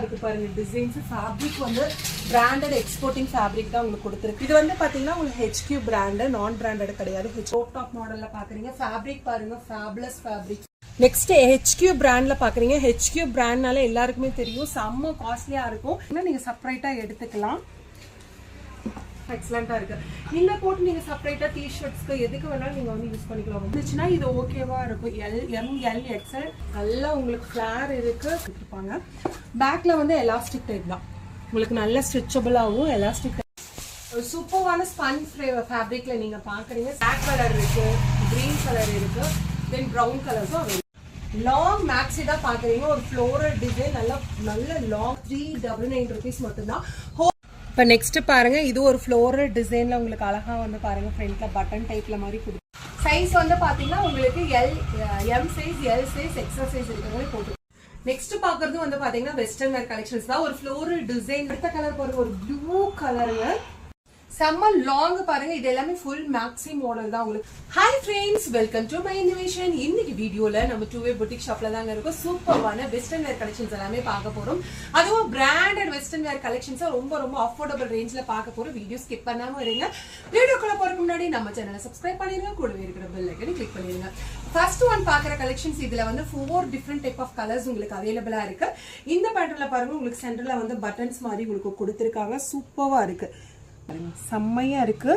இருக்கு பாருங்க designs. Fabric வந்து பிராண்டட் எக்ஸ்போர்ட்டிங் ஃபேப்ரிக் தான் உங்களுக்கு கொடுத்துருக்கு. இது வந்து பாத்தீங்கன்னா உங்களுக்கு HQ பிராண்ட், நான் பிராண்டட் கிடையாது. டாப் மாடல்ல பாக்குறீங்க. ஃபேப்ரிக் பாருங்க, ஃபேபுலஸ் ஃபேப்ரிக். நெக்ஸ்ட் HQ பிராண்ட்ல பாக்குறீங்க. HQ பிராண்ட்னால எல்லாருக்குமே தெரியும் செம்ம காஸ்ட்லியா இருக்கும். நீங்க செப்பரேட்டா எடுத்துக்கலாம். எக்ஸலண்டா இருக்கு. இந்த போட்டு நீங்க செப்பரேட்டா டி-ஷர்ட்ஸ்க்கு எதுக்கு வேணாலும் நீங்க வந்து யூஸ் பண்ணிக்கலாம். வந்துச்சுன்னா இது ஓகேவா இருக்கும். ML XL நல்லா உங்களுக்கு ஃபிளேர் இருக்கு கொடுத்துருப்பாங்க. பேக்ல வந்து எலாஸ்டிக் டைப் தான், உங்களுக்கு நல்ல ஸ்ட்ரெச்சபிளாகவும் எலாஸ்டிக் சூப்பரான ஸ்பஞ்ச் ஃபேப்ரிக்ல நீங்க பாக்குறீங்க. பிளாக் கலர் இருக்கு, கிரீன் கலர் இருக்கு, தென் ப்ரௌன் கலர்ஸும் அவைலபிள். லாங் மேக்ஸி தான் பாக்குறீங்க. ஒரு ஃப்ளோரல் டிசைன், நல்ல லாங் 399 rupees மட்டும்தான். இப்போ நெக்ஸ்ட் பாருங்க, இது ஒரு ஃப்ளோரல் டிசைன்ல உங்களுக்கு அழகா வந்து பாருங்க ஃப்ரண்ட்ல பட்டன் டைப்ல மாதிரி கொடுத்து. சைஸ் வந்து பாத்தீங்கன்னா உங்களுக்கு M size, L size, XL size இருக்கிற மாதிரி போட்டு. நெக்ஸ்ட் பாக்குறது வந்து பாத்தீங்கன்னா வெஸ்டர்ன் வேர் கலெக்ஷன்ஸ் தான். ஒரு ஃப்ளோரல் டிசைன். அடுத்த கலர் பாருங்க, ஒரு ப்ளூ கலருங்க. செம்ம லாங் பாருங்க. இது எல்லாமே ஃபுல் மேக்ஸி மாடல் தான் உங்களுக்கு. Hi friends, welcome to my innovation. இன்னைக்கு வீடியோல நம்ம 2way boutique ஷாப்ல தாங்க இருக்கோம். சூப்பரான வெஸ்டர்ன் வேர் கலெக்ஷன்ஸ் எல்லாமே பார்க்க போறோம். அதுவும் பிராண்டட் வெஸ்டர்ன் வேர் கலெக்ஷன்ஸ் ரொம்ப அஃபோர்டபுள் ரேஞ்ச்ல பார்க்க போறோம். வீடியோ ஸ்கிப் பண்ணாம இருங்க. வீடியோக்குள்ள போறதுக்கு முன்னாடி நம்ம சேனலை சப்ஸ்கிரைப் பண்ணிருங்க, கூடவே இருக்கிற பெல் ஐகானை கிளிக் பண்ணிருங்க. ஃபர்ஸ்ட் ஒன் பாக்குற கலெக்ஷன்ஸ். இதுல வந்து 4 டிஃபரெண்ட் டைப் ஆஃப் கலர்ஸ் உங்களுக்கு அவைலபிளா இருக்கு. இந்த பேட்டர்ன்ல பாருங்க, உங்களுக்கு சென்டர்ல வந்து பட்டன்ஸ் மாதிரி உங்களுக்கு கொடுத்திருக்காங்க. சூப்பரா இருக்கு, செம்மையா இருக்கு.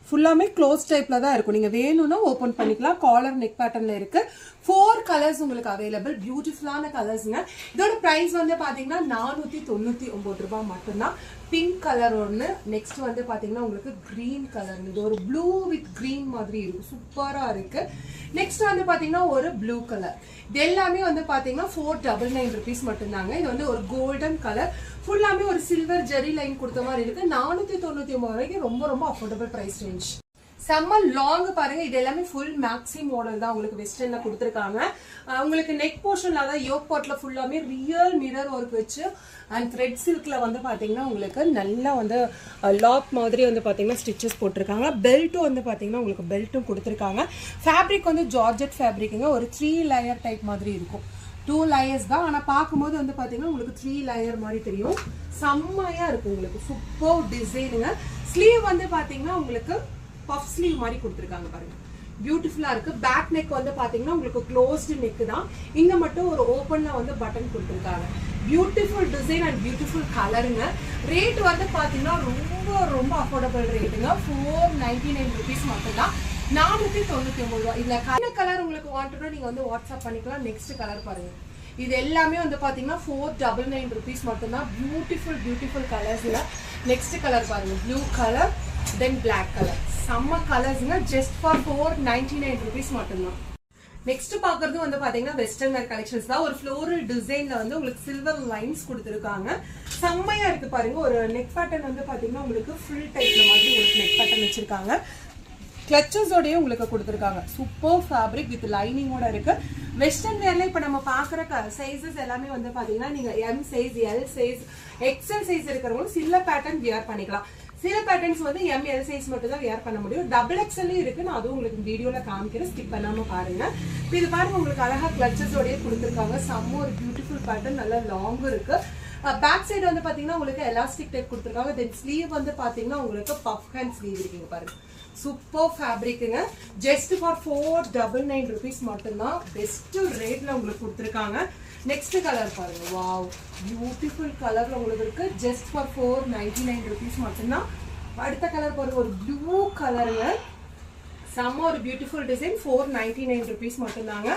ஃபுல்லாமே க்ளோஸ் டைப்ல தான் இருக்கும். நீங்க வேணும்னா ஓபன் பண்ணிக்கலாம். காலர் நெக் பேட்டர்ன்ல இருக்கு. 4 கலர்ஸ் உங்களுக்கு அவைலபிள். பியூட்டிஃபுல்லான கலர்ஸ்ங்க. இதோட பிரைஸ் வந்து பாத்தீங்கன்னா 499 ரூபாய் மட்டும்தான். பிங்க் கலர் ஒன்று. நெக்ஸ்ட் வந்து பாத்தீங்கன்னா உங்களுக்கு கிரீன் கலர். இது ஒரு ப்ளூ வித் கிரீன் மாதிரி இருக்கு, சூப்பரா இருக்கு. நெக்ஸ்ட் வந்து பாத்தீங்கன்னா ஒரு ப்ளூ கலர். இது எல்லாமே வந்து பாத்தீங்கன்னா 499 rupees மட்டும்தாங்க. இது வந்து ஒரு கோல்டன் கலர். ஃபுல்லாமே ஒரு சில்வர் ஜெரி லைன் கொடுத்த மாதிரி இருக்கு. 499 வரைக்கும் ரொம்ப அஃபோர்டபுள் பிரைஸ் ரேஞ்ச். செம்ம லாங் பாருங்க. இது எல்லாமே ஃபுல் மேக்ஸி மாடல் தான் உங்களுக்கு வெஸ்டர்ன்ல கொடுத்துருக்காங்க. உங்களுக்கு நெக் போர்ஷன்ல தான் யோக் பாட்ல ஃபுல்லாமே ரியல் மிரர் ஒர்க் வச்சு அண்ட் த்ரெட் சில்க்ல வந்து பாத்தீங்கன்னா உங்களுக்கு நல்லா வந்து லாக் மாதிரி வந்து பாத்தீங்கன்னா ஸ்டிச்சஸ் போட்டிருக்காங்க. பெல்ட்டும் வந்து பாத்தீங்கன்னா உங்களுக்கு பெல்ட்டும் கொடுத்துருக்காங்க. ஃபேப்ரிக் வந்து ஜார்ஜெட் ஃபேப்ரிக்குங்க. ஒரு 3 லேயர் டைப் மாதிரி இருக்கும். 2 layers தான், ஆனா பார்க்கும்போது வந்து பாத்தீங்கன்னா உங்களுக்கு 3 layer மாதிரி தெரியும். செம்மையா இருக்கு உங்களுக்கு. சூப்பர் டிசைனுங்க. ஸ்லீவ் வந்து பாத்தீங்கன்னா உங்களுக்கு பஃப் ஸ்லீவ் மாதிரி கொடுத்துருக்காங்க பாருங்க. பியூட்டிஃபுல்லா இருக்கு. பேக் நெக் வந்து பாத்தீங்கன்னா உங்களுக்கு க்ளோஸ்டு நெக் தான். இங்க மட்டும் ஒரு ஓப்பன்ல வந்து பட்டன் கொடுத்துருக்காங்க. பியூட்டிஃபுல் டிசைன் அண்ட் பியூட்டிஃபுல் கலருங்க. ரேட் வந்து பாத்தீங்கன்னா ரொம்ப அஃபோர்டபுள் ரேட்டுங்க. 499 rupees மட்டும்தான். 499 ரூபாய். இதுல கலர் உங்களுக்கு வாண்டட்னா நீங்க வந்து வாட்ஸ்அப் பண்ணிக்கலாம். நெக்ஸ்ட் கலர் பாருங்க. இது எல்லாமே வந்து பாத்தீங்கன்னா 499 rupees மட்டும்தான். பியூட்டிஃபுல் கலர்ஸ்ல. நெக்ஸ்ட் கலர் பாருங்க, blue colour, then black colour. செம்ம கலர்ஸ்ங்க. ஜஸ்ட் ஃபார் 499 rupees மட்டும்தான். நெக்ஸ்ட் பாக்குறது வந்து பாத்தீங்கன்னா வெஸ்டர்ன் வேர் கலெக்ஷன்ஸ் தான். ஒரு ஃப்ளோரல் டிசைன்ல வந்து உங்களுக்கு சில்வர் லைன்ஸ் கொடுத்துருக்காங்க. செம்மையா இருக்கு பாருங்க. ஒரு நெக் பேட்டர்ன் வந்து பாத்தீங்கன்னா உங்களுக்கு ஃபுல் டைப்ல மாதிரி உங்களுக்கு நெக் பேட்டர்ன் வச்சிருக்காங்க. கிளச்சஸோடய உங்களுக்கு கொடுத்துருக்காங்க. சூப்பர் ஃபேப்ரிக் வித் லைனிங்கோட இருக்கு. வெஸ்டர்ன் வேர்ல இப்ப நம்ம பாக்குற சைசஸ் எல்லாமே வந்து பாத்தீங்கன்னா நீங்க M size, L size, XL size இருக்கிறவங்க சில பேட்டர்ன் வியர் பண்ணிக்கலாம். சில பேட்டர்ன்ஸ் வந்து M, L சைஸ் மட்டும் தான் வியர் பண்ண முடியும். XXL இருக்கு. நான் அதுவும் உங்களுக்கு வீடியோல காமிக்கிறேன், ஸ்கிப் பண்ணாம பாருங்க. இது பாருங்க, உங்களுக்கு அழகா கிளச்சஸோடய கொடுத்துருக்காங்க. செம்ம ஒரு பியூட்டிஃபுல் பேட்டர்ன், நல்லா லாங் இருக்கு. பேக் சைடு வந்து பாத்தீங்கன்னா உங்களுக்கு எலாஸ்டிக் டைப் கொடுத்துருக்காங்க. தென் ஸ்லீவ் வந்து பாத்தீங்கன்னா உங்களுக்கு பஃப் ஹேண்ட் ஸ்லீவ் இருக்குங்க பாருங்க. சூப்பர் ஃபேப்ரிக்குங்க. ஜஸ்ட் ஃபார் 499 rupees மட்டும்தான். பெஸ்ட் ரேட்ல உங்களுக்கு கொடுத்துருக்காங்க. நெக்ஸ்ட் கலர் பாருங்க. வாவ், பியூட்டிஃபுல் கலர்ல உங்களுக்கு இருக்கு. ஜஸ்ட் ஃபார் 499 rupees மட்டும்தான். அடுத்த கலர் பாருங்க, ஒரு ப்ளூ கலருங்க. செம்ம ஒரு பியூட்டிஃபுல் டிசைன். 499 rupees மட்டும்தாங்க.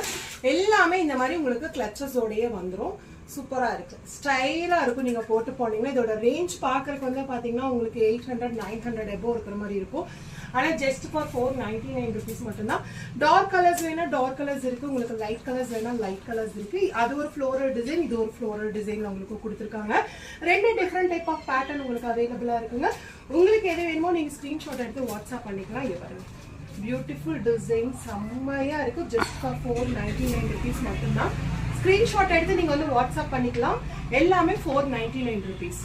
எல்லாமே இந்த மாதிரி உங்களுக்கு கிளச்சஸோடய வந்துடும். சூப்பரா இருக்கு, ஸ்டைலா இருக்கும். நீங்க போட்டு போனீங்கன்னா இதோட ரேஞ்ச் பாக்குறதுக்கு வந்து பாத்தீங்கன்னா உங்களுக்கு 800, 900 எபோ இருக்கிற மாதிரி இருக்கும். ஆனா ஜஸ்ட் ஃபார் 499 rupees மட்டும்தான். டார்க் கலர்ஸ் வேணா டார்க் கலர்ஸ் இருக்கு. உங்களுக்கு லைட் கலர்ஸ் வேணா லைட் கலர்ஸ் இருக்கு. அது ஒரு ஃப்ளோரல் டிசைன், இது ஒரு ஃப்ளோரல் டிசைன் உங்களுக்கு கொடுத்துருக்காங்க. 2 டிஃப்ரெண்ட் டைப் ஆஃப் பேட்டர்ன் உங்களுக்கு அவைலபிளா இருக்குங்க. உங்களுக்கு எது வேணுமோ நீங்க ஸ்கிரீன்ஷாட் எடுத்து வாட்ஸ்அப் பண்ணிக்கலாம். இது பாருங்க, பியூட்டிஃபுல் டிசைன், செம்மையா இருக்கு. ஜஸ்ட் ஃபார் 499 rupees மட்டும்தான். ஸ்கிரீன்ஷாட் எடுத்து நீங்க வந்து வாட்ஸ்அப் பண்ணிக்கலாம். எல்லாமே 499 rupees.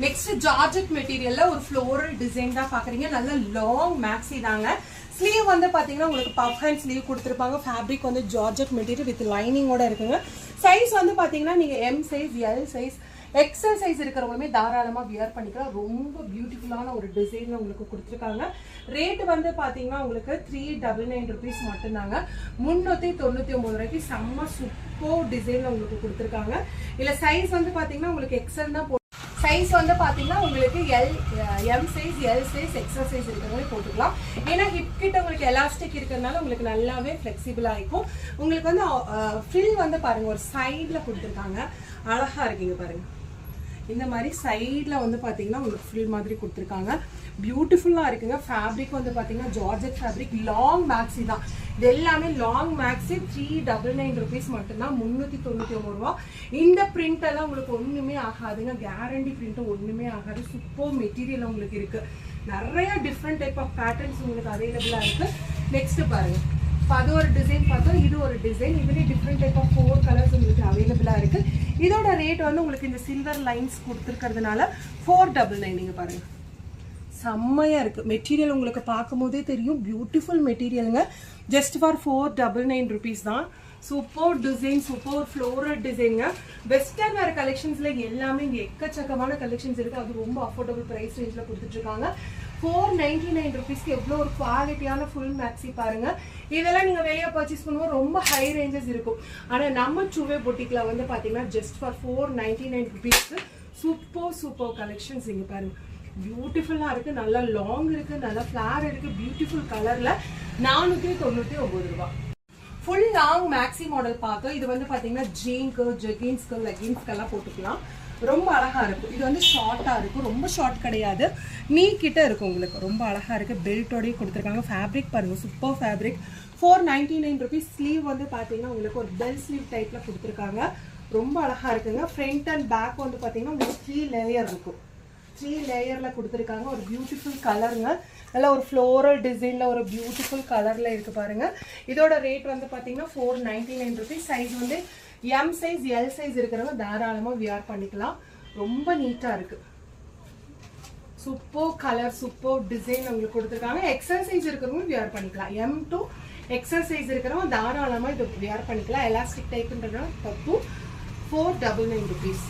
நெக்ஸ்ட் ஜார்ஜெட் மெட்டீரியல்ல ஒரு ஃப்ளோரல் டிசைன் தான் பாக்குறீங்க. நல்ல லாங் மேக்ஸி தாங்க. ஸ்லீவ் வந்து பாத்தீங்கன்னா உங்களுக்கு பஃப் ஹேண்ட் ஸ்லீவ் கொடுத்துருப்பாங்க. ஃபேப்ரிக் வந்து ஜார்ஜெட் மெட்டீரியல் வித் லைனிங்கோட இருக்குங்க. சைஸ் வந்து பாத்தீங்கன்னா நீங்க M size, L size, XL size இருக்கிறவங்களுமே தாராளமா வியர் பண்ணிக்கலாம். ரொம்ப பியூட்டிஃபுல்லான ஒரு டிசைன்ல உங்களுக்கு கொடுத்துருக்காங்க. ரேட் வந்து பாத்தீங்கன்னா உங்களுக்கு 399 rupees மட்டும்தாங்க. 399 ரூபாய்க்கு செம்ம சூப்பர் டிசைன்ல உங்களுக்கு கொடுத்துருக்காங்க. இல்ல சைஸ் வந்து பாத்தீங்கன்னா உங்களுக்கு எக்ஸல் தான். சைஸ் வந்து பாத்தீங்கன்னா உங்களுக்கு M size, L size, XL size இருக்கிறவங்க போட்டுக்கலாம். ஏன்னா ஹிப் கிட்ட உங்களுக்கு எலாஸ்டிக் இருக்கிறதுனால உங்களுக்கு நல்லாவே ஃபிளெக்சிபிளா இருக்கும். உங்களுக்கு வந்து ஃபில் வந்து பாருங்க ஒரு சைட்ல கொடுத்துருக்காங்க, அழகா இருக்குங்க பாருங்க. இந்த மாதிரி சைட்ல வந்து பாத்தீங்கன்னா உங்களுக்கு ஃபில் மாதிரி கொடுத்துருக்காங்க. பியூட்டிஃபுல்லா இருக்குங்க. ஃபேப்ரிக் வந்து பாத்தீங்கன்னா ஜார்ஜெட் ஃபேப்ரிக், லாங் மேக்ஸி தான். இது எல்லாமே லாங் மேக்ஸி. 399 rupees மட்டும்தான். 399 ரூபா. இந்த பிரிண்ட் எல்லாம் உங்களுக்கு ஒண்ணுமே ஆகாதுங்க. கேரண்டி பிரிண்ட் ஒண்ணுமே ஆகாது. சூப்பர் மெட்டீரியல் உங்களுக்கு இருக்கு. நிறைய டிஃப்ரெண்ட் டைப் ஆஃப் பேட்டர்ன்ஸ் உங்களுக்கு அவைலபிளா இருக்கு. நெக்ஸ்ட் பாருங்க, அது ஒரு டிசைன் பார்த்தோம், இது ஒரு டிசைன். இதுலேயே டிஃப்ரெண்ட் டைப் ஆஃப் 4 கலர்ஸ் உங்களுக்கு அவைலபிளா இருக்கு. இதோட ரேட் வந்து உங்களுக்கு இந்த சில்வர் லைன்ஸ் கொடுத்துருக்கிறதுனால 499. நீங்க பாருங்க, செம்மையா இருக்கு. மெட்டீரியல் உங்களுக்கு பார்க்கும் போதே தெரியும், பியூட்டிஃபுல் மெட்டீரியலுங்க. ஜஸ்ட் ஃபார் 499 rupees தான். சூப்பர் டிசைன், சூப்பர் ஃப்ளோரல் டிசைனுங்க. வெஸ்டர்ன் வேர் கலெக்ஷன்ஸ்ல எல்லாமே இங்க எக்கச்சக்கமான கலெக்ஷன்ஸ் இருக்கு. அது ரொம்ப அஃபோர்டபுள் பிரைஸ் ரேஞ்ச்ல கொடுத்துட்டு இருக்காங்க. 499 rupeesக்கு எவ்வளோ ஒரு குவாலிட்டியான ஃபுல் மேக்ஸி பாருங்க. இதெல்லாம் நீங்க வெளியே பர்ச்சேஸ் பண்ணும்போது ரொம்ப ஹை ரேஞ்சஸ் இருக்கும். ஆனா நம்ம சுவே பொட்டிக்ல வந்து பாத்தீங்கன்னா ஜஸ்ட் ஃபார் 499 rupeesக்கு சூப்பர் கலெக்ஷன்ஸ் இங்க பாருங்க. பியூட்டிஃபுல்லா இருக்கு, நல்லா லாங் இருக்கு, நல்லா ஃபிளார் இருக்கு, பியூட்டிஃபுல் கலர்ல 499 ரூபாய். ஃபுல் லாங் மேக்ஸி மாடல் பார்த்தோம். இது வந்து பாத்தீங்கன்னா ஜீன்க்கு, ஜெகின்ஸ்க்கு, லெகின்ஸ்க்கு எல்லாம் போட்டுக்கலாம். ரொம்ப அழகா இருக்கும். இது வந்து ஷார்ட்டா இருக்கும், ரொம்ப ஷார்ட் கிடையாது, நீ கிட்ட இருக்கும் உங்களுக்கு. ரொம்ப அழகா இருக்கு. பெல்ட்டோடய கொடுத்துருக்காங்க. ஃபேப்ரிக் பாருங்க, சூப்பர் ஃபேப்ரிக். 499 rupees. ஸ்லீவ் வந்து பாத்தீங்கன்னா உங்களுக்கு ஒரு பெல் ஸ்லீவ் டைப்ல கொடுத்துருக்காங்க. ரொம்ப அழகா இருக்குங்க. ஃப்ரண்ட் அண்ட் பேக் வந்து பாத்தீங்கன்னா உங்களுக்கு 3 லேயர் இருக்கும். 3 லேயர்ல கொடுத்துருக்காங்க. ஒரு பியூட்டிஃபுல் கலருங்க. நல்ல ஒரு ஃப்ளோரல் டிசைன்ல ஒரு பியூட்டிஃபுல் கலர்ல இருக்கு பாருங்க. இதோட ரேட் வந்து பாத்தீங்கன்னா 499 rupees. சைஸ் வந்து எம் சைஸ், எல் சைஸ் இருக்கிறவங்க தாராளமா வியர் பண்ணிக்கலாம். ரொம்ப நீட்டா இருக்கு. சூப்பர் கலர், சூப்பர் டிசைன் உங்களுக்கு கொடுத்துருக்காங்க. எக்ஸல் சைஸ் இருக்கிறவங்க வியர் பண்ணிக்கலாம். எம் டு எக்ஸல் சைஸ் இருக்கிறவங்க தாராளமா இது வியர் பண்ணிக்கலாம். எலாஸ்டிக் டைப்ன்றதுனால தப்பு. 499 rupees.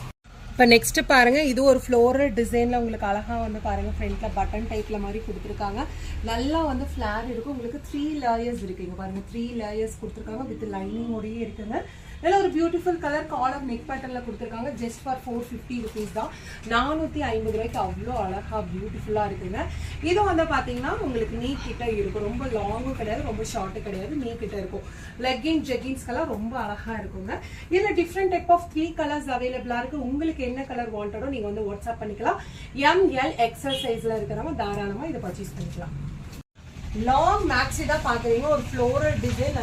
இப்போ நெக்ஸ்ட் பாருங்க, இது ஒரு ஃப்ளோரல் டிசைன்ல உங்களுக்கு அழகா வந்து பாருங்க, ஃப்ரண்ட்ல பட்டன் டைப்ல மாதிரி கொடுத்துருக்காங்க. நல்லா வந்து ஃபிளார் இருக்கும். உங்களுக்கு 3 லேயர்ஸ் இருக்குங்க பாருங்க. 3 லேயர்ஸ் கொடுத்துருக்காங்க. வித் லைனிங்கோடயே இருக்குங்க. நல்ல ஒரு பியூட்டிஃபுல் கலர் காலர் நெக் பேட்டர்ல கொடுத்துருக்காங்க. ஜஸ்ட் ஃபார் 450 rupees தான். 450 ரூபாய்க்கு அவ்வளோ அழகா பியூட்டிஃபுல்லா இருக்குங்க. இது வந்து பாத்தீங்கன்னா உங்களுக்கு நீ கிட்ட இருக்கும். ரொம்ப லாங்கும் கிடையாது, ரொம்ப ஷார்ட்டும் கிடையாது, நீ கிட்ட இருக்கும். லெக்கின் ஜெகின்ஸ்க்கெல்லாம் ரொம்ப அழகா இருக்குங்க. இதுல டிஃப்ரெண்ட் டைப் ஆஃப் 3 கலர்ஸ் அவைலபிளா இருக்கு. உங்களுக்கு என்ன கலர் வாண்டடோ நீங்க வந்து வாட்ஸ்அப் பண்ணிக்கலாம். எம், எல், எக்ஸல் சைஸ்ல இருக்கிறவங்க தாராளமா இதை பர்ச்சேஸ் பண்ணிக்கலாம். லாங் மேக்ஸி தான் பாக்குறீங்க. ஒரு ஃப்ளோரல் டிசைன்,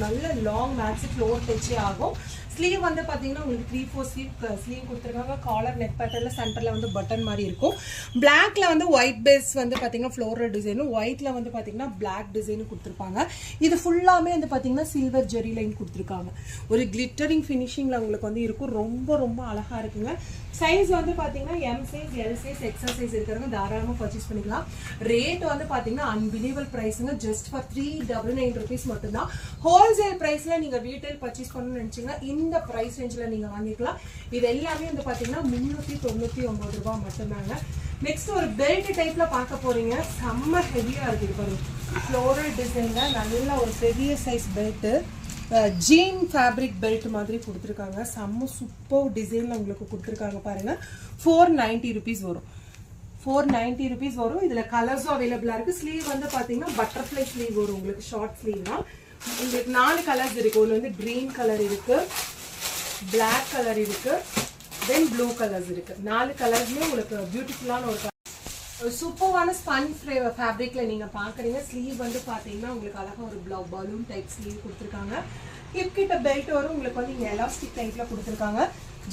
நல்ல லாங் மேக்ஸி ஃப்ளோர் டச்சே ஆகும். ஸ்லீவ் வந்து பாத்தீங்கன்னா உங்களுக்கு 3/4 ஸ்லீவ் கொடுத்துருக்காங்க. காலர் நெக் பேட்டர்ல சென்டர்ல வந்து பட்டன் மாதிரி இருக்கும். பிளாக்ல வந்து ஒயிட் பேஸ் வந்து பாத்தீங்கன்னா ஃப்ளோரல் டிசைனும், ஒயிட்ல வந்து பாத்தீங்கன்னா பிளாக் டிசைனும் கொடுத்துருப்பாங்க. இது ஃபுல்லாமே வந்து பாத்தீங்கன்னா சில்வர் ஜெரி லைன் கொடுத்துருக்காங்க. ஒரு கிளிட்டரிங் ஃபினிஷிங்ல உங்களுக்கு வந்து இருக்கும். ரொம்ப அழகா இருக்குங்க. சைஸ் வந்து பாத்தீங்கன்னா M size, L size, XL size இருக்கிறவங்க தாராளமா பர்ச்சேஸ் பண்ணிக்கலாம். ரேட் வந்து பாத்தீங்கன்னா அன்பிலீவபிள் பிரைஸ்ங்க. ஜஸ்ட் ஃபார் 399 rupees மட்டும்தான். ஹோல்சேல் பிரைஸ்ல நீங்க ரீட்டைல் பர்ச்சேஸ் பண்ணணும்னு நினைச்சீங்கன்னா இந்த பிரைஸ் ரேஞ்சில் நீங்க வாங்கிக்கலாம். இது எல்லாமே வந்து பாத்தீங்கன்னா 399 ரூபாய் மட்டும்தாங்க. நெக்ஸ்ட் ஒரு பெல்ட் டைப்ல பார்க்க போறீங்க. செம்ம ஹெவியா இருக்கு பாருங்க. ஃப்ளோரல் டிசைன்ல நல்ல ஒரு பெரிய size belt, jean fabric belt மாதிரி கொடுத்துருக்காங்க. செம்ம சூப்பர் டிசைன்ல உங்களுக்கு கொடுத்துருக்காங்க பாருங்க. 490 rupees வரும். 490 rupees வரும். இதுல கலர்ஸும் அவைலபிளா இருக்கு. ஸ்லீவ் வந்து பாத்தீங்கன்னா பட்டர்ஃபிளை ஸ்லீவ் வரும் உங்களுக்கு. ஷார்ட் ஸ்லீவ் தான். உங்களுக்கு 4 கலர்ஸ் இருக்கு. ஒன்று வந்து கிரீன் கலர் இருக்கு, பிளாக் கலர் இருக்கு, தென் ப்ளூ கலர்ஸ் இருக்கு. 4 கலர்ஸ்லயே உங்களுக்கு பியூட்டிஃபுல்லான ஒரு சூப்பரான ஸ்பன் ஃபேப்ரிக்ல நீங்க பாக்குறீங்க. ஸ்லீவ் வந்து பாத்தீங்கன்னா உங்களுக்கு அழகா ஒரு பலூன் டைப் ஸ்லீவ் கொடுத்துருக்காங்க. ஹிப் கிட்ட பெல்ட் வரும். உங்களுக்கு வந்து இங்க எலாஸ்டிக் டைப்ல கொடுத்துருக்காங்க.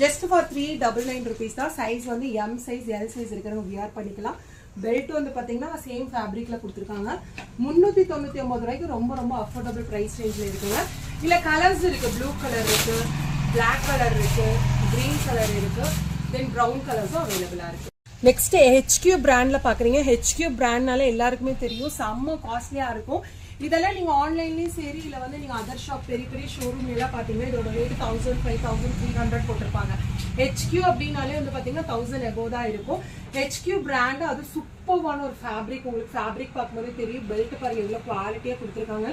ஜஸ்ட் ஃபார் 399 rupees தான். சைஸ் வந்து எம் சைஸ், எல் சைஸ் இருக்கிறவங்க வியர் பண்ணிக்கலாம். பெல்ட் வந்து பாத்தீங்கன்னா சேம் ஃபேப்ரிக்ல கொடுத்துருக்காங்க. 399 ரூபாய்க்கு ரொம்ப அஃபோர்டபுள் பிரைஸ் ரேஞ்ச்ல இருக்குங்க. இல்ல கலர்ஸ் இருக்கு. ப்ளூ கலர் இருக்கு, பிளாக் கலர் இருக்கு, கிரீன் கலர் இருக்கு, தென் ப்ரௌன் கலர்ஸும் அவைலபிளா இருக்கு. நெக்ஸ்ட் HQ பிராண்ட்ல பாக்குறீங்க. HQ பிராண்ட்னால எல்லாருக்குமே தெரியும் செம்ம காஸ்ட்லியா இருக்கும். இதெல்லாம் நீங்க ஆன்லைன்லயும் சரி இல்ல வந்து நீங்க அதர் ஷாப் பெரிய பெரிய ஷோரூம் எல்லாம் பாத்தீங்கன்னா இதோட ரேட் 1000 5300 போட்டிருப்பாங்க. HQ அப்படின்னாலே வந்து பாத்தீங்கன்னா 1000 above தான் இருக்கும். HQ பிராண்ட் அது சூப்பரான ஒரு ஃபேப்ரிக். உங்களுக்கு ஃபேப்ரிக் பார்க்கும்போது தெரியும். பெல்ட் பாருங்க எவ்வளவு குவாலிட்டியா கொடுத்துருக்காங்க.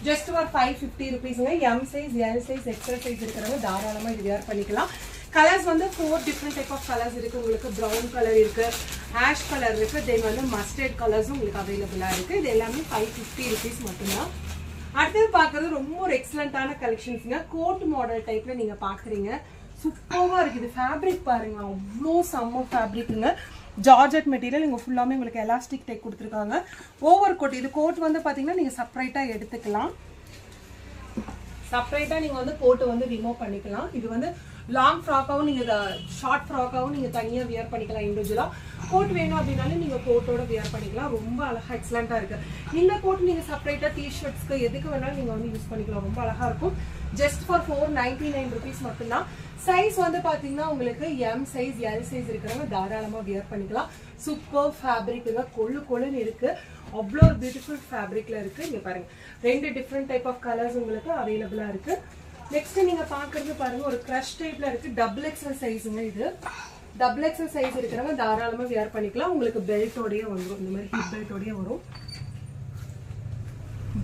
ஜஸ்ட் ஃபார் 550 rupeesங்க. M size, L size, XL size இருக்கிறவங்க தாராளமா இது வேர் பண்ணிக்கலாம். கலர்ஸ் வந்து 4 டிஃப்ரெண்ட் டைப் ஆஃப் கலர்ஸ் இருக்கு. உங்களுக்கு ப்ரௌன் கலர் இருக்கு, ஆஷ் கலர் இருக்கு, தென் வந்து மஸ்டர்ட் கலர்ஸும் உங்களுக்கு அவைலபிளா இருக்கு. இது எல்லாமே 550 rupees மட்டும்தான். அடுத்தது பாக்குறது ரொம்ப ஒரு எக்ஸலண்டான கலெக்ஷன்ஸ்ங்க. கோட் மாடல் டைப்ல நீங்க பாக்குறீங்க. சூப்பரா இருக்கு. இது ஃபேப்ரிக் பாருங்க, அவ்வளோ செம்ம ஃபேப்ரிக்குங்க. ஜார்ஜெட் மெட்டீரியல் இங்க ஃபுல்லாமே உங்களுக்கு எலாஸ்டிக் டைப் கொடுத்துருக்காங்க. ஓவர் கோட், இது கோட் வந்து பாத்தீங்கன்னா நீங்க செப்பரேட்டா எடுத்துக்கலாம். செப்பரேட்டா நீங்க வந்து கோட் வந்து ரிமூவ் பண்ணிக்கலாம். இது வந்து லாங் ஃப்ராக்காவும் நீங்க ஷார்ட் ஃப்ராக்காவும் நீங்க தனியா வியர் பண்ணிக்கலாம். இண்டிவிஜுவலா கோட் வேணும் அப்படின்னாலும் நீங்க கோட்டோட வியர் பண்ணிக்கலாம். ரொம்ப அழகா எக்ஸலண்டா இருக்கு. இந்த கோட் நீங்க செப்பரேட்டா டிஷர்ட்ஸ்க்கு எதுக்கு வேணாலும் நீங்க வந்து யூஸ் பண்ணிக்கலாம். ரொம்ப அழகா இருக்கும். ஜஸ்ட் ஃபார் 499 rupees மட்டும்தான். சைஸ் வந்து பாத்தீங்கன்னா உங்களுக்கு எம் சைஸ், எல் சைஸ் இருக்கிறவங்க தாராளமா வியர் பண்ணிக்கலாம். சூப்பர் ஃபேப்ரிக், கொள்ளு கொள்ளுன்னு இருக்கு. அவ்வளோ ஒரு பியூட்டிஃபுல் ஃபேப்ரிக்ல இருக்கு. இங்க பாருங்க 2 டிஃப்ரெண்ட் டைப் ஆஃப் கலர்ஸ் உங்களுக்கு அவைலபிளா இருக்கு. நெக்ஸ்ட் நீங்க பாக்குறது பாருங்க ஒரு கிரஷ் டைப்ல இருக்கு. டபுள் எக்ஸல் சைஸுங்க. இது டபுள் எக்ஸல் சைஸ் இருக்கிறவங்க தாராளமா வியர் பண்ணிக்கலாம். உங்களுக்கு பெல்ட்டோடய வந்துடும். இந்த மாதிரி ஹிப் பெல்ட்டோடய வரும்.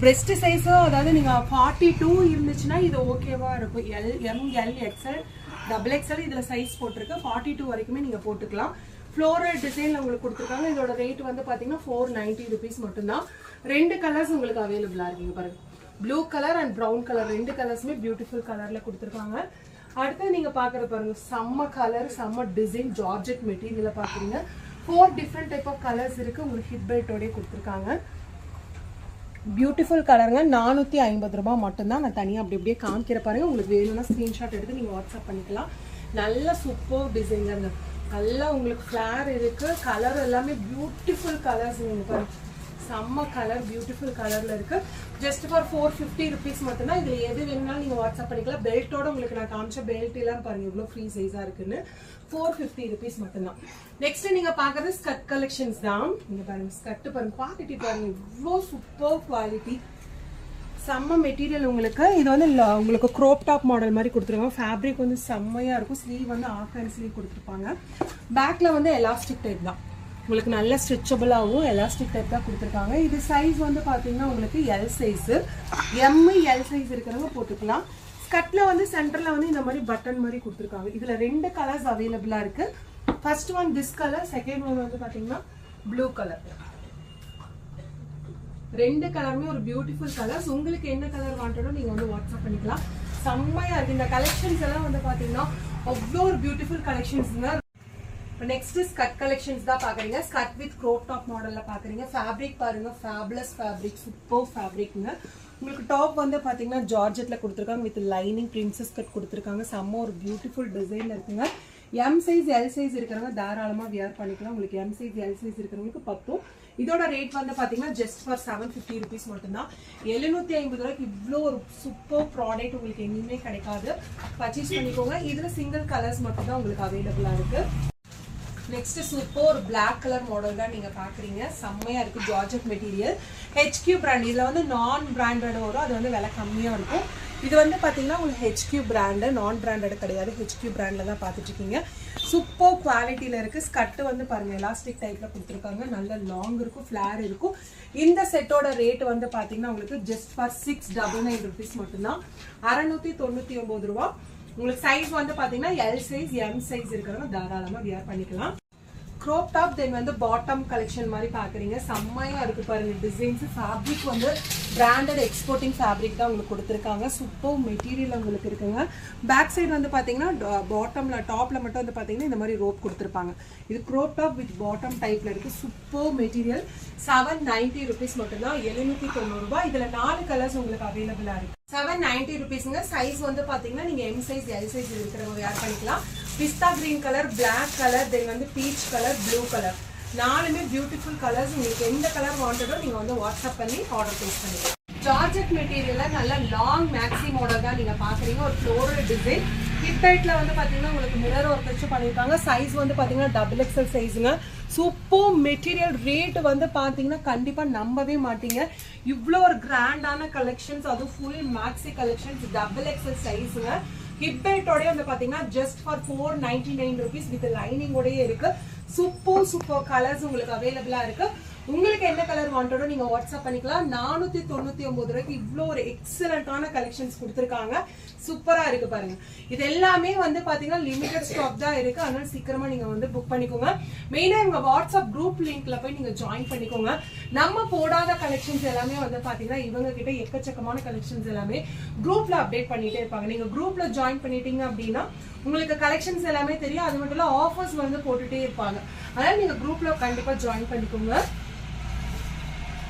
பிரெஸ்ட் சைஸ் அதாவது நீங்க 42 இருந்துச்சுன்னா இது ஓகேவா இருக்கும். L, M, L, XL, double XL இதுல சைஸ் போட்டிருக்கு. 42 வரைக்குமே நீங்க போட்டுக்கலாம். ஃப்ளோரல் டிசைன்ல உங்களுக்கு கொடுத்துருக்காங்க. இதோட ரேட் வந்து பாத்தீங்கன்னா 490 rupees மட்டும்தான். 2 கலர்ஸ் உங்களுக்கு அவைலபிளா இருக்குங்க பாருங்க. Blue colour and brown colour 2 கலர்ஸுமே பியூட்டிஃபுல் கலர்ல கொடுத்துருக்காங்க. அடுத்து நீங்க பாக்குறது பாருங்க செம்ம கலர், செம்ம டிசைன், ஜார்ஜெட் மெட்டீரியல பாக்குறீங்க. 4 டிஃப்ரெண்ட் டைப் ஆஃப் கலர்ஸ் இருக்கு. உங்களுக்கு ஹிப் பெல்ட்டோடய கொடுத்துருக்காங்க. பியூட்டிஃபுல் கலருங்க. 450 ரூபாய் மட்டும்தான். நான் தனியாக அப்படி அப்படியே காமிக்கிற பாருங்க. உங்களுக்கு வேணும்னா ஸ்கிரீன்ஷாட் எடுத்து நீங்கள் வாட்ஸ்அப் பண்ணிக்கலாம். நல்ல சூப்பர் டிசைன்ங்க. நல்லா உங்களுக்கு ஃபிளார் இருக்கு. கலர் எல்லாமே பியூட்டிஃபுல் கலர்ஸ். பாருங்க செம்ம கலர், பியூட்டிஃபுல் கலர்ல இருக்கு. ஜஸ்ட் ஃபார் 450 rupees மட்டும்தான். இதுல எது வேணும்னாலும் நீங்க வாட்ஸ்அப் பண்ணிக்கலாம். பெல்ட்டோட உங்களுக்கு நான் காமிச்ச பெல்ட் எல்லாம் பாருங்க இவ்வளவு ஃப்ரீ சைஸா இருக்குன்னு. 450 rupees மட்டும்தான். நெக்ஸ்ட் நீங்க பாக்குறது ஸ்கர்ட் கலெக்ஷன்ஸ் தான். நீங்க பாருங்க ஸ்கர்ட் பாருங்க, குவாலிட்டி பாருங்க இவ்வளோ சூப்பர் குவாலிட்டி, செம்ம மெட்டீரியல் உங்களுக்கு. இது வந்து உங்களுக்கு க்ரோப் டாப் மாடல் மாதிரி கொடுத்துருவாங்க. ஃபேப்ரிக் வந்து செம்மையா இருக்கும். ஸ்லீவ் வந்து ஆஃப் ஹேண்ட் ஸ்லீவ் கொடுத்துருப்பாங்க. பேக்ல வந்து எலாஸ்டிக் டைப் தான். உங்களுக்கு நல்ல ஸ்ட்ரெச்சபிளாகவும் எலாஸ்டிக் டைப் தான் கொடுத்துருக்காங்க. இது சைஸ் வந்து பாத்தீங்கன்னா உங்களுக்கு L size, M, L size இருக்கிறவங்க போட்டுக்கலாம். ஸ்கர்ட்ல வந்து சென்டர்ல வந்து இந்த மாதிரி பட்டன் மாதிரி கொடுத்துருக்காங்க. இதுல 2 கலர்ஸ் அவைலபிளா இருக்கு. First one this colour, second one வந்து பாத்தீங்கன்னா ப்ளூ கலர். 2 கலருமே ஒரு பியூட்டிஃபுல் கலர்ஸ். உங்களுக்கு என்ன கலர் வாண்டடோ நீங்க வந்து வாட்ஸ்அப் பண்ணிக்கலாம். செம்மையா இருக்கு. இந்த கலெக்ஷன்ஸ் எல்லாம் வந்து பாத்தீங்கன்னா அவ்வளோ ஒரு beautiful collections. Next skirt collections தான் பாக்குறீங்க. ஸ்கர்ட் வித் க்ரோப் டாப் மாடல்ல பாக்குறீங்க. ஃபேப்ரிக் பாருங்க, ஃபேப்லஸ் ஃபேப்ரிக், சூப்பர் ஃபேப்ரிக்ங்க. உங்களுக்கு டாப் வந்து பாத்தீங்கன்னா ஜார்ஜெட்ல கொடுத்துருக்காங்க. வித் லைனிங் பிரின்சஸ் கட் கொடுத்துருக்காங்க. செம்ம ஒரு பியூட்டிஃபுல் டிசைன்ல இருக்குங்க. எம் சைஸ், எல் சைஸ் இருக்கிறவங்க தாராளமா வியர் பண்ணிக்கலாம். உங்களுக்கு எம் சைஸ், எல் சைஸ் இருக்கிறவங்களுக்கு 10. இதோட ரேட் வந்து பாத்தீங்கன்னா ஜஸ்ட் ஃபார் 750 rupees மட்டும்தான். 750 ரூபாய்க்கு இவ்வளோ ஒரு சூப்பர் ப்ராடக்ட் உங்களுக்கு எங்கேயுமே கிடைக்காது. பர்ச்சேஸ் பண்ணிக்கோங்க. இதுல சிங்கிள் கலர்ஸ் மட்டும் தான் உங்களுக்கு அவைலபிளா இருக்கு. நெக்ஸ்ட் சூப்பர் ஒரு பிளாக் கலர் மாடல் தான் நீங்க பாக்குறீங்க. செம்மையா இருக்கு. Georgette material, HQ brand. இதுல வந்து நான் பிராண்டட் வரும். அது வந்து விலை கம்மியா இருக்கும். இது வந்து பாத்தீங்கன்னா உங்களுக்கு HQ பிராண்ட், நான் பிராண்டட் கிடையாது. HQ பிராண்ட்ல தான் பாத்துட்டு இருக்கீங்க. சூப்பர் குவாலிட்டியில இருக்கு. ஸ்கர்ட் வந்து பாருங்க எலாஸ்டிக் டைப்ல கொடுத்துருக்காங்க. நல்ல லாங் இருக்கும், ஃபிளார் இருக்கும். இந்த செட்டோட ரேட் வந்து பாத்தீங்கன்னா உங்களுக்கு ஜஸ்ட் ஃபார் 699 rupees மட்டும்தான். 699 ரூபாய். உங்களுக்கு சைஸ் வந்து பாத்தீங்கன்னா எல் சைஸ், எம் சைஸ் இருக்கிறவங்க தாராளமா வியர் பண்ணிக்கலாம். க்ரோப் டாப், தென் வந்து பாட்டம் கலெக்ஷன் மாதிரி பாக்குறீங்க. செம்மையா இருக்கு பாருங்க டிசைன்ஸ். ஃபேப்ரிக் வந்து பிராண்டட் எக்ஸ்போர்ட்டிங் ஃபேப்ரிக் தான் உங்களுக்கு கொடுத்துருக்காங்க. சூப்பர் மெட்டீரியல் உங்களுக்கு இருக்குங்க. பேக் சைடு வந்து பாத்தீங்கன்னா பாட்டம்ல, டாப்ல மட்டும் வந்து பாத்தீங்கன்னா இந்த மாதிரி ரோப் கொடுத்துருப்பாங்க. இது க்ரோப் டாப் வித் பாட்டம் டைப்ல இருக்கு. Super material. 790 rupees மட்டும்தான். 790 ரூபாய். இதுல 4 கலர்ஸ் உங்களுக்கு அவைலபிளா இருக்கு. 790 rupeesங்க. சைஸ் வந்து பாத்தீங்கன்னா நீங்க எம் சைஸ், எல் சைஸ் இருக்கிறவங்க வியர் பண்ணிக்கலாம். பிஸ்தா green colour, black colour, then வந்து பீச் கலர், ப்ளூ கலர், 4மே பியூட்டிஃபுல் கலர்ஸ். உங்களுக்கு எந்த கலர் வாண்டடோ நீங்க வந்து வாட்ஸ்அப் பண்ணி ஆர்டர் பிளேஸ் பண்ணிக்கலாம். ஜார்ஜெட் மெட்டீரியல்ல நல்ல லாங் மேக்ஸி மாடல் தான் நீங்க பாக்குறீங்க. ஒரு ஃப்ளோரல் டிசைன். ஹிப் பெல்ட்ல வந்து பாத்தீங்கன்னா உங்களுக்கு மிரர் ஒர்க் வச்சு பண்ணிருக்காங்க. சைஸ் வந்து பாத்தீங்கன்னா டபுள் எக்ஸ்எல் சைஸுங்க. Super material. ரேட் வந்து பாத்தீங்கன்னா கண்டிப்பா நம்பவே மாட்டீங்க. இவ்வளோ ஒரு கிராண்டான கலெக்ஷன்ஸ், அதுவும் full maxi collections, double XL சைஸுங்க. ஹிப் பெல்ட்டோட வந்து பாத்தீங்கன்னா just for 499 rupees with lining ஓடயே இருக்கு. சூப்பர் கலர்ஸ் உங்களுக்கு அவைலபிளா இருக்கு. உங்களுக்கு என்ன கலர் வாண்டடோ நீங்க வாட்ஸ்அப் பண்ணிக்கலாம். 499 ரூபாய்க்கு இவ்வளோ ஒரு எக்ஸலண்டான கலெக்ஷன்ஸ் கொடுத்துருக்காங்க. சூப்பரா இருக்கு பாருங்க. இது எல்லாமே வந்து பாத்தீங்கன்னா லிமிடெட் ஸ்டாக் தான் இருக்கு. அதனால சீக்கிரமா நீங்க வந்து புக் பண்ணிக்கோங்க. மெயினா உங்க வாட்ஸ்அப் குரூப் லிங்க்ல போய் நீங்க ஜாயின் பண்ணிக்கோங்க. நம்ம போடாத கலெக்ஷன்ஸ் எல்லாமே வந்து பாத்தீங்கன்னா இவங்க கிட்ட எக்கச்சக்கமான கலெக்ஷன்ஸ் எல்லாமே குரூப்ல அப்டேட் பண்ணிட்டே இருப்பாங்க. நீங்க குரூப்ல ஜாயின் பண்ணிட்டீங்க அப்படின்னா உங்களுக்கு கலெக்ஷன்ஸ் எல்லாமே தெரியும். அது மட்டும் இல்ல ஆஃபர்ஸ் வந்து போட்டுட்டே இருப்பாங்க. அதனால நீங்க குரூப்ல கண்டிப்பா ஜாயின் பண்ணிக்கோங்க.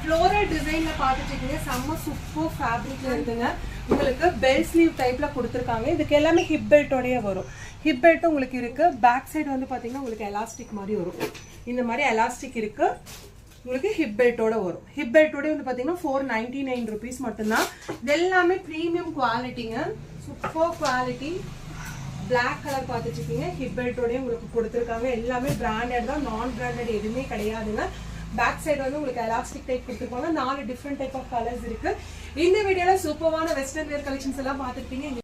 ஃப்ளோரல் டிசைன்ல பாத்துட்டு இருக்கீங்க. செம்ம சூப்பர் ஃபேப்ரிக்ல இருக்குங்க. உங்களுக்கு பெல் ஸ்லீவ் டைப்ல கொடுத்துருக்காங்க. இதுக்கு எல்லாமே ஹிப் பெல்ட்டோடய வரும். ஹிப் பெல்ட் உங்களுக்கு இருக்கு. பேக் சைடு வந்து பாத்தீங்கன்னா உங்களுக்கு எலாஸ்டிக் மாதிரி வரும். இந்த மாதிரி எலாஸ்டிக் இருக்கு. உங்களுக்கு ஹிப் பெல்ட்டோட வரும். ஹிப் பெல்ட்டோட வந்து பாத்தீங்கன்னா 499 rupees மட்டும்தான். இது எல்லாமே பிரீமியம் குவாலிட்டிங்க. Super quality. பிளாக் கலர் பார்த்துட்டு இருக்கீங்க. ஹிப் பெல்ட்டோடய உங்களுக்கு கொடுத்துருக்காங்க. எல்லாமே பிராண்டட் தான், நான் பிராண்டட் எதுவுமே கிடையாதுங்க. பேக் சைடு வந்து உங்களுக்கு எலாஸ்டிக் டைப் கொடுத்துருப்பாங்க. 4 டிஃப்ரெண்ட் டைப் ஆஃப் கலர்ஸ் இருக்கு. இந்த வீடியோல சூப்பரான வெஸ்டர்ன் வேர் கலெக்ஷன்ஸ் எல்லாம் பார்த்துருப்பீங்க.